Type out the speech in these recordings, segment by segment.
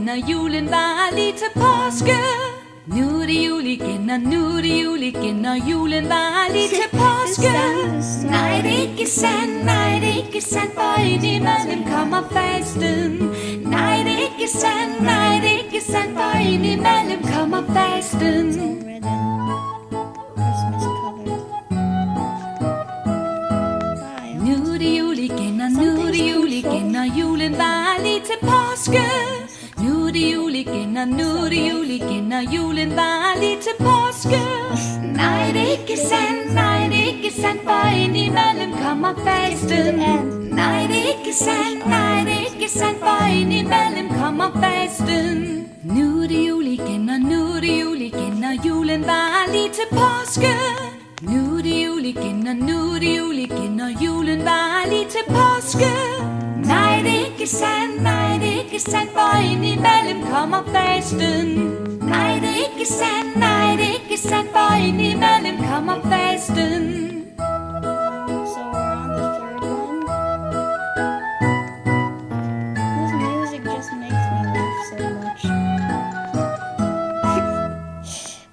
igen, og julen var lige til påske. Nu er det jul igen, og nu er det jul igen, og julen var lige til påske. Nej, det er ikke sandt, nej, det er ikke sandt, for indimellem kommer fasten. Nej, det er ikke sandt, nej, det er ikke sandt, for indimellem kommer fasten. Nu er det jul igen, og nu er det jul igen, og julen var lige til påske. Nu er det jul igen, og nu er det jul igen, og julen var lige til påske. Nej, det er ikke sandt, nej, det er ikke sandt, for indimellem kommer fasten. Nej, det er ikke sandt, nej, det er ikke sandt, for indimellem kommer fasten. Nu er det jul igen, og nu er det jul igen, og julen var lige til påske. Nu er det jul igen, og nu er det jul igen, og julen var lige til påske. Nej, det er ikke sandt, nej, det er ikke sandt, for indimellem kommer fasten. Nej, det er ikke sandt, nej, det er ikke sandt, for indimellem kommer fasten. So we're on the third one. This music just makes me laugh so much.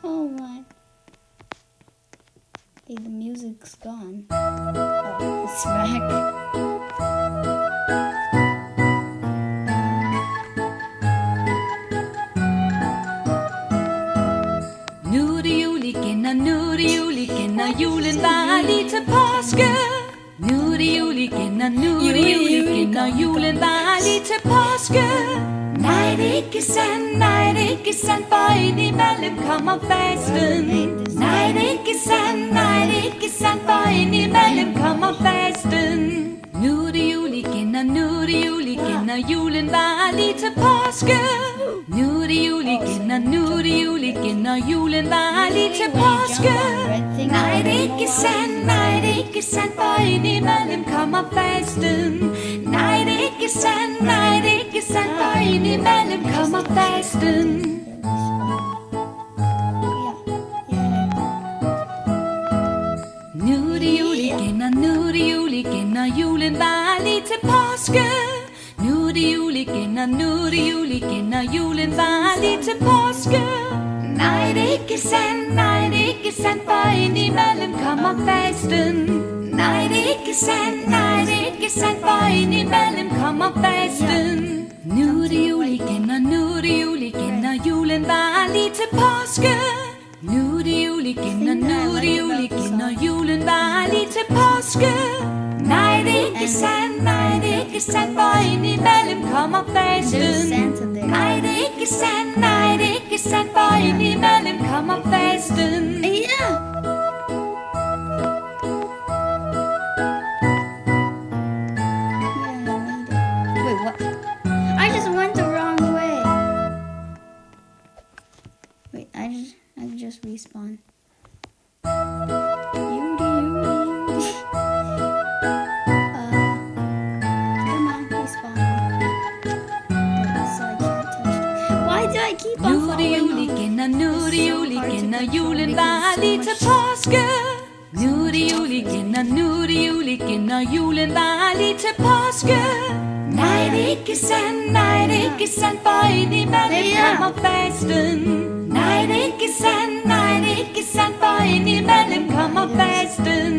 Oh my. Hey, the music's gone. Oh, it's back. Nu er det jul igen, og nu er det jul igen, og julen var lige til påske. Nu er det jul igen, og nu er det jul igen, og julen var lige til påske. Nej, det er ikke sandt, nej, det er ikke sandt, for indimellem kommer fasten. Nej, det er ikke sandt, nej, det er ikke sandt, for indimellem kommer fasten. Nu er det jul igen, og nu er det jul igen, og julen var lige til påske. Nu er det jul igen, og nu er det jul igen, og julen var lige til påske. Nej, det er ikke sandt, nej, det er ikke sandt, for indimellem kommer fasten. Nej, det er ikke sandt, nej, det er ikke sandt, for indimellem kommer fasten. Nu er det jul igen, og nu er det jul igen, og julen var lige til påske. Nu er det jul igen, og nu er det jul igen, og julen var lige til påske. Nej, det er ikke sandt, nej, det er ikke sandt, for indimellem kommer fasten. Nej, det er ikke sandt, nej, det er ikke sandt, for indimellem kommer fasten. Nu er det jul igen, og nu er det jul igen, og julen var lige til påske. Nu er det jul igen, og nu er det jul igen, og julen var lige til påske. Nej, det er ikke sandt, nej, det er ikke sandt, for indimellem kommer fasten. Nej, det er ikke sandt, nej, det er ikke sandt, for indimellem kommer fasten. Yeah. Wait, what? I just went the wrong way. Wait, I just respawned. Come on, respawn. So I can't touch it. Why do I keep on Nu er det jul falling off? igen, og nu er det jul igen, og julen var lige til påske. Nu er det jul igen, og nu er det jul igen, og julen var lige til påske. Nej, det er ikke sandt, nej, det er ikke sandt, for indimellem kommer fasten. Nej, det er ikke sandt, nej, det er ikke sandt, for indimellem kommer fasten.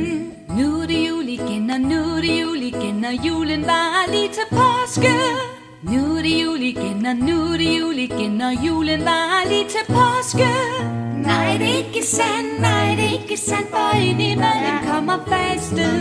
Nu er det jul igen, og nu er det jul igen, og julen var lige til påske. Nu er det jul igen, og nu er det jul igen, og julen var lige til påske. Nej, det er ikke sandt, nej, det er ikke sandt, for indimellem kommer fasten.